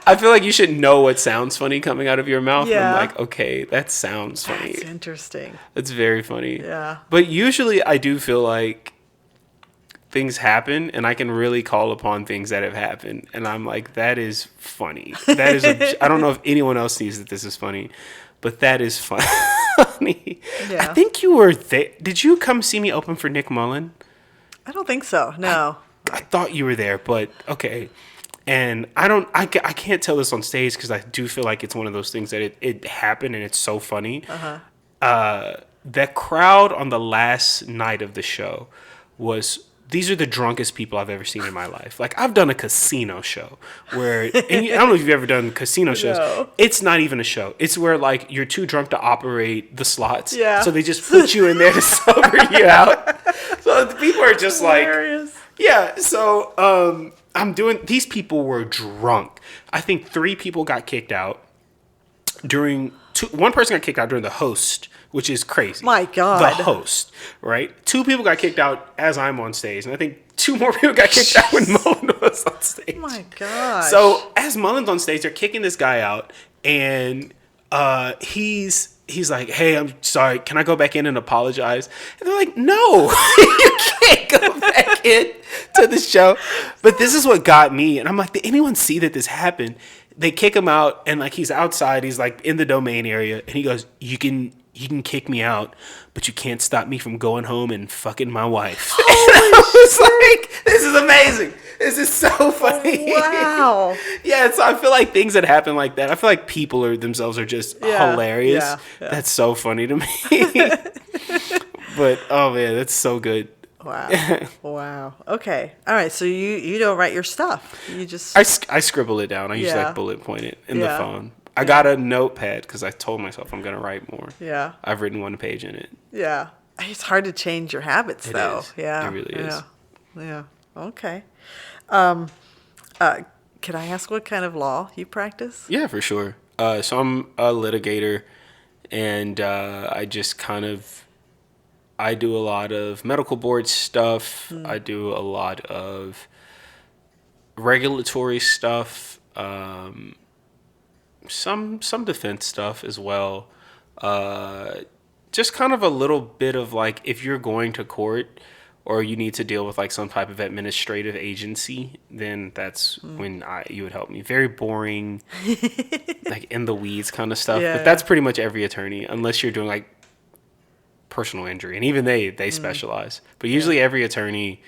I feel like you should know what sounds funny coming out of your mouth. Yeah. And I'm like, okay, that sounds funny. That's interesting. It's very funny. Yeah. But usually I do feel like things happen and I can really call upon things that have happened. And I'm like, that is funny. That is, I don't know if anyone else sees that this is funny, but that is funny. Yeah. I think you were there. Did you come see me open for Nick Mullen? I don't think so. No. I thought you were there, but okay. And I can't tell this on stage because I do feel like it's one of those things that it happened and it's so funny. The crowd on the last night of the show these are the drunkest people I've ever seen in my life. I've done a casino show where, and I don't know if you've ever done casino shows. No. It's not even a show. It's where you're too drunk to operate the slots. Yeah. So they just put you in there to sober you out. So the people are just Hilarious. yeah. So, these people were drunk. I think 3 people got kicked out one person got kicked out during the host, which is crazy. My God. The host, right? 2 people got kicked out as I'm on stage. And I think 2 more people got kicked out when Mullen was on stage. My God. So as Mullen's on stage, they're kicking this guy out. And he's like, hey, I'm sorry. Can I go back in and apologize? And they're like, no, you can't go back in to the show. But this is what got me. And I'm like, did anyone see that this happened? They kick him out and he's outside. He's in the domain area. And he goes, you can kick me out, but you can't stop me from going home and fucking my wife. And I was like, this is amazing. This is so funny. Wow. Yeah, so I feel like things that happen like that, I feel like people themselves are just hilarious. Yeah. That's so funny to me. But, oh man, that's so good. Wow. Okay. All right. So you don't write your stuff. You just... I scribble it down. I usually bullet point it in the phone. I got a notepad because I told myself I'm going to write more. Yeah. I've written 1 page in it. Yeah. It's hard to change your habits, though. Is. Yeah. It really is. Yeah. Okay. Can I ask what kind of law you practice? Yeah, for sure. So I'm a litigator, and I just I do a lot of medical board stuff. I do a lot of regulatory stuff, some defense stuff as well. Just kind of a little bit of like if you're going to court or you need to deal with like some type of administrative agency, then that's when you would help me. Very boring, like in the weeds kind of stuff. But that's pretty much every attorney, unless you're doing like personal injury, and even they specialize. But usually every attorney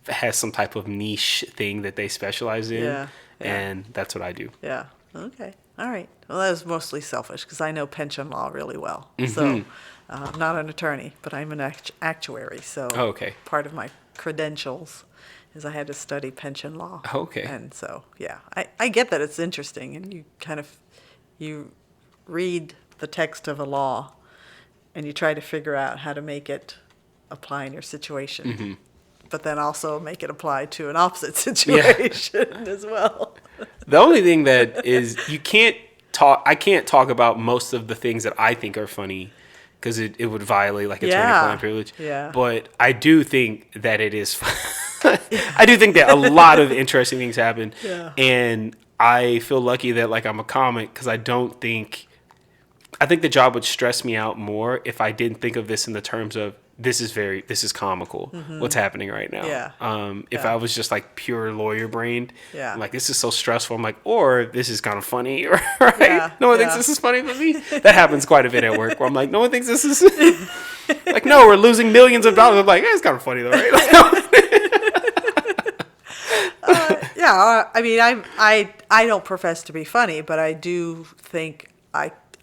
has some type of niche thing that they specialize in, and that's what I do. Yeah. Okay. All right. Well, that was mostly selfish because I know pension law really well. So I'm not an attorney, but I'm an actuary. So part of my credentials is I had to study pension law. Okay. And so, yeah, I get that it's interesting, and you read the text of a law and you try to figure out how to make it apply in your situation. But then also make it apply to an opposite situation as well. The only thing that is I can't talk about most of the things that I think are funny because it would violate like attorney-client privilege. Yeah. But I do think that it is fun. I do think that a lot of interesting things happen. Yeah. And I feel lucky that like I'm a comic because I think the job would stress me out more if I didn't think of this in the terms of this is comical. What's happening right now? Yeah. If I was just like pure lawyer brained, I'm like, this is so stressful. I'm like, or this is kind of funny, right? Yeah. No one thinks this is funny but me. That happens quite a bit at work where I'm like, no one thinks this is like, no, we're losing millions of dollars. I'm like, it's kind of funny though, right? I mean, I don't profess to be funny, but I do think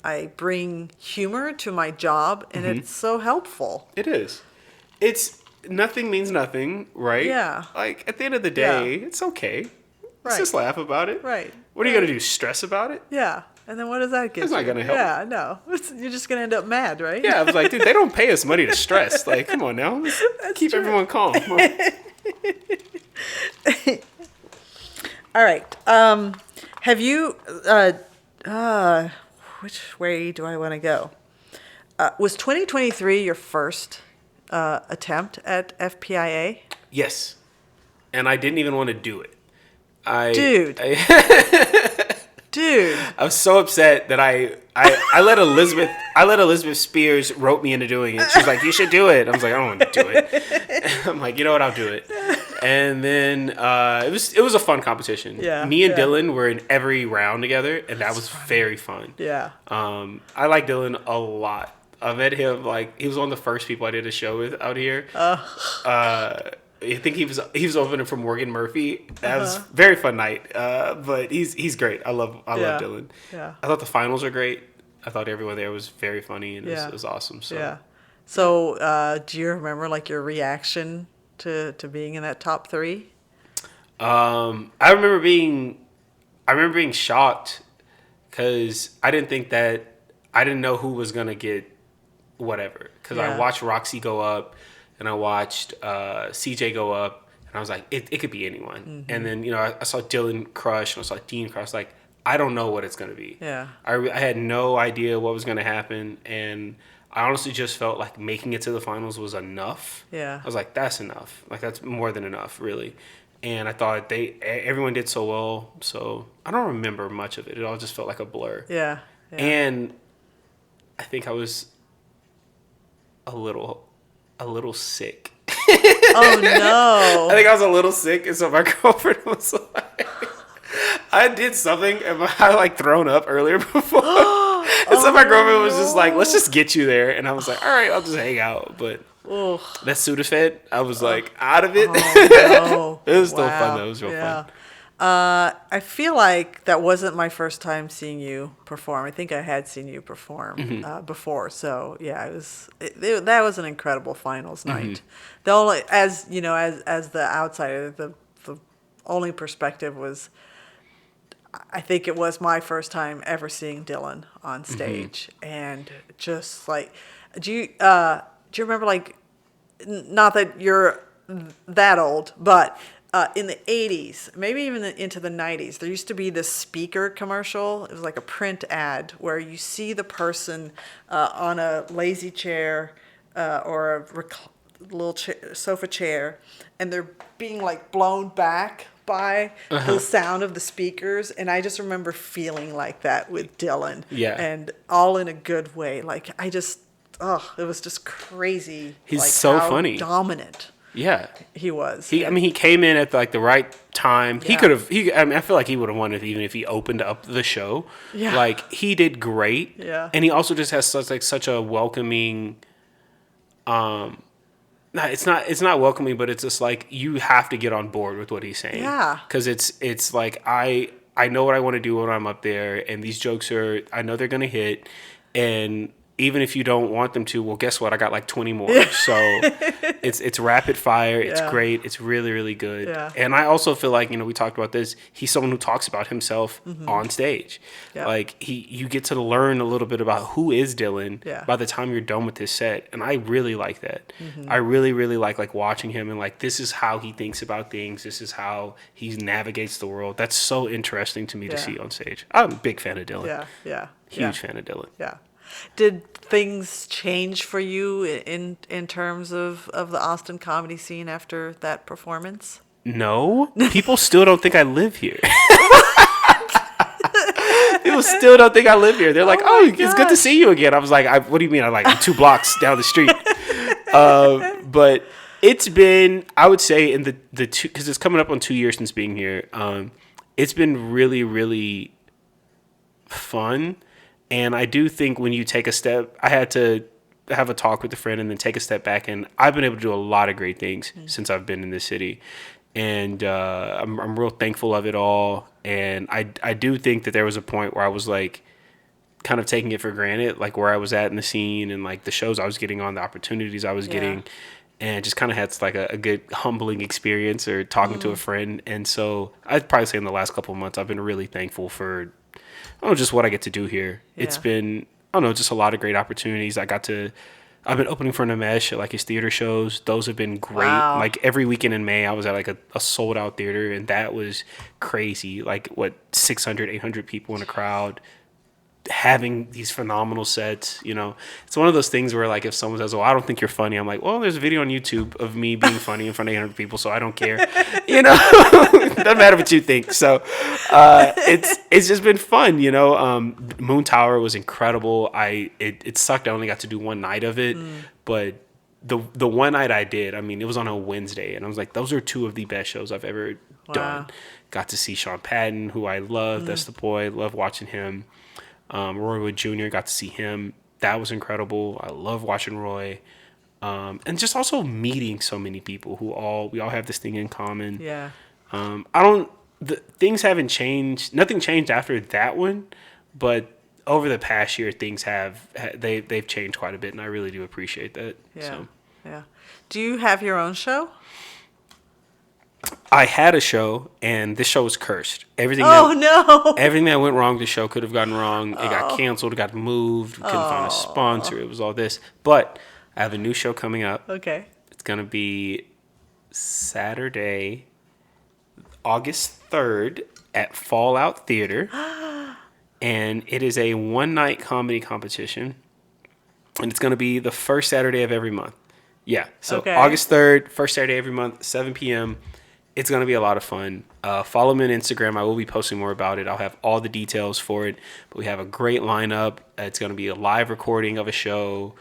I bring humor to my job, and it's so helpful. It is. It's nothing means nothing, right? Yeah. Like at the end of the day, it's okay. Let's just laugh about it. Right. What are you gonna do? Stress about it? Yeah. And then what does that get? It's not gonna help. Yeah. No. You're just gonna end up mad, right? Yeah. I was like, dude, they don't pay us money to stress. Like, come on now. Let's keep everyone calm. All right. Have you? Which way do I want to go? Was 2023 your first attempt at FPIA? Yes. And I didn't even want to do it. Dude. I was so upset that I let Elizabeth Spears rope me into doing it. She's like, you should do it. I was like, I don't want to do it. I'm like, you know what? I'll do it. And then it was a fun competition. Yeah. Me and Dylan were in every round together, and that was very fun. Yeah. I like Dylan a lot. I met him like he was one of the first people I did a show with out here. I think he was opening for Morgan Murphy. That was a very fun night. But he's great. I love Dylan. Yeah. I thought the finals were great. I thought everyone there was very funny and it was awesome. So yeah. So do you remember like your reaction to being in that top 3? I remember being shocked because I didn't know who was gonna get whatever. Because I watched Roxy go up. And I watched CJ go up, and I was like, it could be anyone. And then, I saw Dylan crush, and I saw Dean crush. Like, I don't know what it's going to be. Yeah. I had no idea what was going to happen, and I honestly just felt like making it to the finals was enough. Yeah. I was like, that's enough. Like, that's more than enough, really. And I thought everyone did so well, so I don't remember much of it. It all just felt like a blur. Yeah. And I think I was a little sick. Oh no! I think I was a little sick, and so my girlfriend was like, I did something, and I like thrown up earlier before, and so my girlfriend was just like, "Let's just get you there," and I was like, "All right, I'll just hang out." But that Sudafed, I was like out of it. Oh, no. It was still fun though. It was real fun. I feel like that wasn't my first time seeing you perform. I think I had seen you perform before. So yeah, that was an incredible finals night. The only, as the outsider, the only perspective was I think it was my first time ever seeing Dylan on stage, and just like, do you remember, like, not that you're that old, but in the 80s, maybe even into the 90s, there used to be this speaker commercial. It was like a print ad where you see the person on a lazy chair or a little sofa chair, and they're being like blown back by the sound of the speakers. And I just remember feeling like that with Dylan. Yeah. And all in a good way. Like, it was just crazy. He's like so how funny. Dominant. Yeah. He was. He came in at like the right time. Yeah. He could have. I feel like he would have won it even if he opened up the show. Yeah. Like, he did great. Yeah. And he also just has such a welcoming. It's not welcoming, but it's just like you have to get on board with what he's saying. Yeah. Because it's like I know what I want to do when I'm up there, and these jokes I know they're gonna hit, and even if you don't want them to, well, guess what? I got like 20 more. So it's rapid fire. It's great. It's really, really good. Yeah. And I also feel like, we talked about this. He's someone who talks about himself on stage. Yeah. Like you get to learn a little bit about who is Dylan by the time you're done with this set. And I really like that. I really, really like watching him and like, this is how he thinks about things. This is how he navigates the world. That's so interesting to me to see on stage. I'm a big fan of Dylan. Yeah. Yeah. Huge fan of Dylan. Yeah. Did things change for you in terms of the Austin comedy scene after that performance? No. People still don't think I live here. People still don't think I live here. They're like, it's good to see you again. I was like, what do you mean? I'm 2 blocks down the street. But it's been, I would say, in the 2, because it's coming up on 2 years since being here. It's been really, really fun. And I do think when you take a step, I had to have a talk with a friend and then take a step back. And I've been able to do a lot of great things since I've been in this city. And I'm real thankful of it all. And I do think that there was a point where I was like kind of taking it for granted, like where I was at in the scene and like the shows I was getting on, the opportunities I was getting. And just kind of had like a good humbling experience or talking to a friend. And so I'd probably say in the last couple of months, I've been really thankful for just what I get to do here. Yeah. It's been, just a lot of great opportunities. I've been opening for Namesh at like his theater shows. Those have been great. Wow. Like every weekend in May, I was at like a sold out theater, and that was crazy. Like 600, 800 people in a crowd, having these phenomenal sets. It's one of those things where like if someone says, I don't think you're funny, I'm like, well, there's a video on YouTube of me being funny in front of 800 people, so I don't care. Doesn't matter what you think. So it's just been fun. Moon Tower was incredible. It sucked I only got to do one night of it, but the one night I did, it was on a Wednesday, and I was like, those are 2 of the best shows I've ever done. Got to see Sean Patton, who I love. That's the boy. Love watching him. Roy Wood Jr., got to see him. That was incredible. I love watching Roy. And just also meeting so many people we all have this thing in common. Yeah. Things haven't changed. Nothing changed after that one, but over the past year, things they've changed quite a bit, and I really do appreciate that. Yeah. So. Yeah. Do you have your own show? I had a show, and this show was cursed. Everything that went wrong, the show could have gotten wrong. It got canceled. It got moved. We couldn't find a sponsor. It was all this. But I have a new show coming up. Okay. It's going to be Saturday, August 3rd at Fallout Theater. And it is a one-night comedy competition. And it's going to be the first Saturday of every month. Yeah. So August 3rd, first Saturday every month, 7 p.m. It's going to be a lot of fun. Follow me on Instagram. I will be posting more about it. I'll have all the details for it. But we have a great lineup. It's going to be a live recording of a show,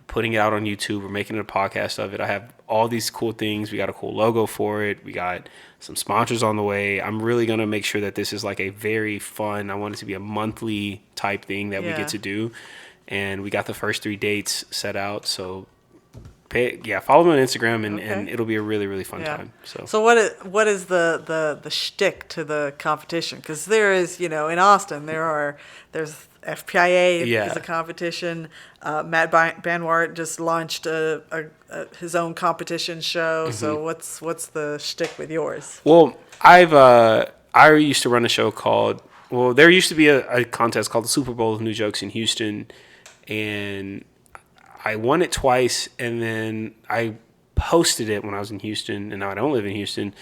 putting it out on YouTube. We're making it a podcast of it. I have all these cool things. We got a cool logo for it. We got some sponsors on the way. I'm really going to make sure that this is like a very fun, I want it to be a monthly type thing that we get to do. And we got the first 3 dates set out. So follow me on Instagram, and it'll be a really, really fun time. So what is the shtick to the competition? Because there is, in Austin, there's FPIA is a competition. Matt Banwart just launched his own competition show. Mm-hmm. So what's the shtick with yours? Well, I used to run a show called Well, there used to be a contest called the Super Bowl of New Jokes in Houston, and I won it twice, and then I hosted it when I was in Houston, and now I don't live in Houston.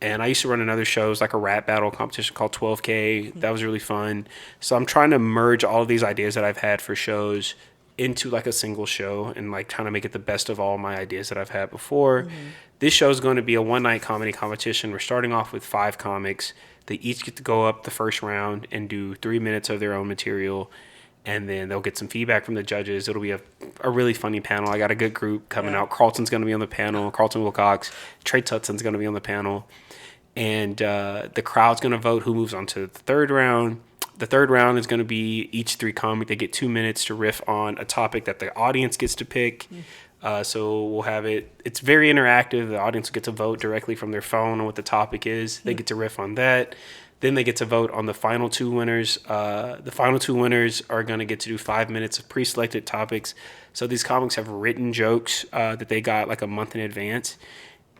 And I used to run another shows, like a rap battle competition called 12K. That was really fun. So I'm trying to merge all of these ideas that I've had for shows into like a single show and like trying to make it the best of all my ideas that I've had before. This show is going to be a one-night comedy competition. We're starting off with 5 comics. They each get to go up the first round and do 3 minutes of their own material. And then they'll get some feedback from the judges. It'll be a really funny panel. I got a good group coming out. Carlton's going to be on the panel. Carlton Wilcox. Trey Tutson's going to be on the panel. And the crowd's going to vote who moves on to the third round. The third round is going to be each 3 comics. They get 2 minutes to riff on a topic that the audience gets to pick. So we'll have it. It's very interactive. The audience gets to vote directly from their phone on what the topic is. They get to riff on that. Then they get to vote on the final 2 winners. The final 2 winners are going to get to do 5 minutes of pre-selected topics. So these comics have written jokes that they got like a month in advance.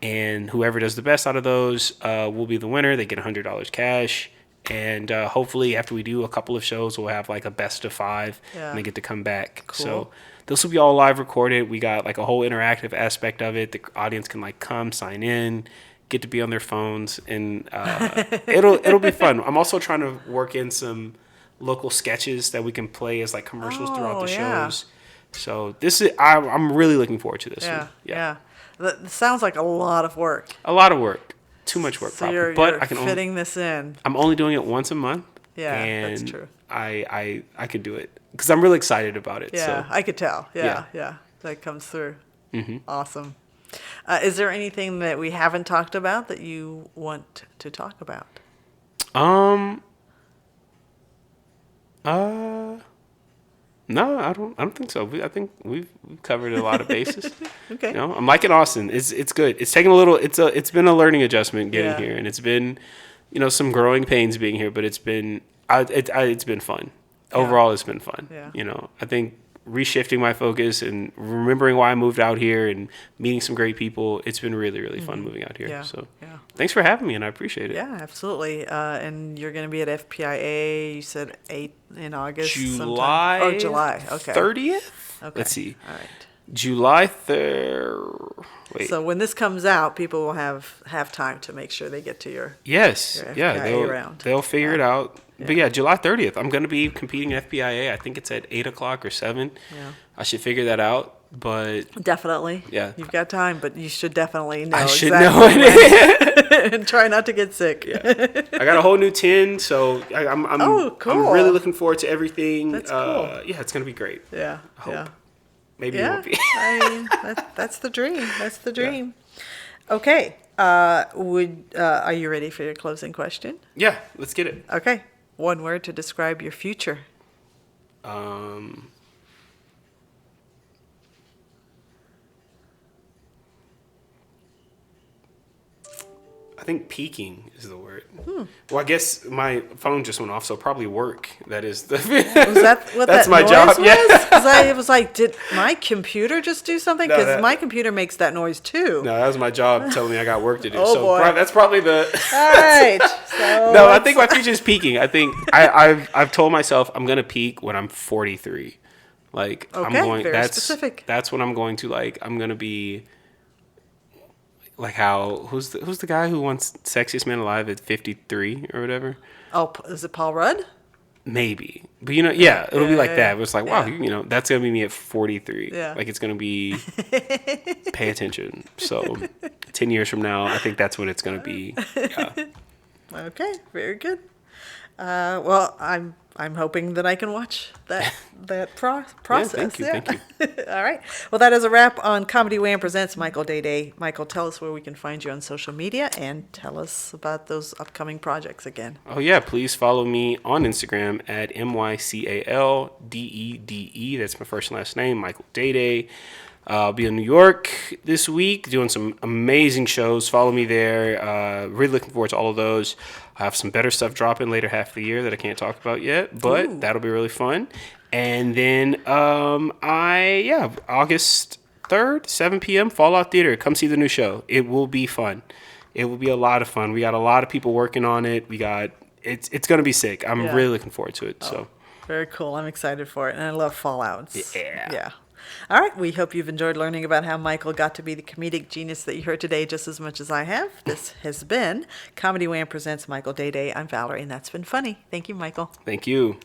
And whoever does the best out of those will be the winner. They get $100 cash. And hopefully after we do a couple of shows, we'll have like a best of 5 and they get to come back. Cool. So this will be all live recorded. We got like a whole interactive aspect of it. The audience can like come, sign in, get to be on their phones, and it'll be fun. I'm also trying to work in some local sketches that we can play as like commercials throughout the shows. So this is I'm really looking forward to this one. Yeah. That sounds like a lot of work. A lot of work. Too much work, so probably. But I can fitting this in. I'm only doing it once a month. Yeah, and that's true. I could do it because I'm really excited about it. Yeah, so. I could tell. Yeah, that comes through. Awesome. Is there anything that we haven't talked about that you want to talk about? No, I don't think so. I think we've covered a lot of bases. Okay. You know, I'm liking Austin. It's good. It's taken a little. It's been a learning adjustment getting here, and it's been, some growing pains being here. But it's been it's been fun. Overall, it's been fun. Yeah. I think reshifting my focus and remembering why I moved out here and meeting some great people. It's been really, really fun moving out here. So thanks for having me, and I appreciate it. Yeah, absolutely. And you're going to be at FPIA. You said 8 in August. July. Oh, July. Okay. 30th. Okay. Let's see. All right. July 3rd. Wait. So when this comes out, people will have time to make sure they get to your FPIA round. They'll figure it out. Yeah. But July 30th, I'm going to be competing in FPIA. I think it's at 8 o'clock or 7. Yeah. I should figure that out, but... Definitely. Yeah. You've got time, but you should definitely know exactly know it. And try not to get sick. Yeah. I got a whole new tin, so I'm cool. I'm really looking forward to everything. That's cool. Yeah, it's going to be great. Yeah. I hope. Yeah. Maybe it won't be. I mean, that's the dream. That's the dream. Yeah. Okay. Are you ready for your closing question? Yeah, let's get it. Okay. 1 word to describe your future. I think peaking is the word. Well, I guess my phone just went off, so probably work. That is the. Was that what that's that my noise job? Was? Yeah. Because I was like, did my computer just do something? Because my computer makes that noise too. No, that was my job telling me I got work to do. Oh, boy. That's probably the. All right. So no, I think my future is peaking. I think I've told myself I'm gonna peak when I'm 43. Like I'm going. Very specific. That's when I'm going to I'm gonna be. Like how who's the guy who wants Sexiest Man Alive at 53 or whatever? Oh, is it Paul Rudd? Maybe, but it'll be like that. But it's like wow, that's gonna be me at 43. Yeah, like it's gonna be. Pay attention. So, 10 years from now, I think that's what it's gonna be. Yeah. Okay, very good. Well, I'm hoping that I can watch that process. Yeah, thank you. All right. Well, that is a wrap on Comedy Wham presents Mycal Dédé. Mycal, tell us where we can find you on social media and tell us about those upcoming projects again. Oh yeah, please follow me on Instagram at MycalDede. That's my first and last name, Mycal Dédé. I'll be in New York this week doing some amazing shows. Follow me there. Really looking forward to all of those. I have some better stuff dropping later half of the year that I can't talk about yet, but that'll be really fun. And then August 3rd, 7 p.m., Fallout Theater. Come see the new show. It will be fun. It will be a lot of fun. We got a lot of people working on it. We got it's going to be sick. I'm really looking forward to it. So very cool. I'm excited for it, and I love Fallouts. Yeah. All right. We hope you've enjoyed learning about how Mycal got to be the comedic genius that you heard today just as much as I have. This has been Comedy Wham presents Mycal Dédé. I'm Valerie, and that's been funny. Thank you, Mycal. Thank you.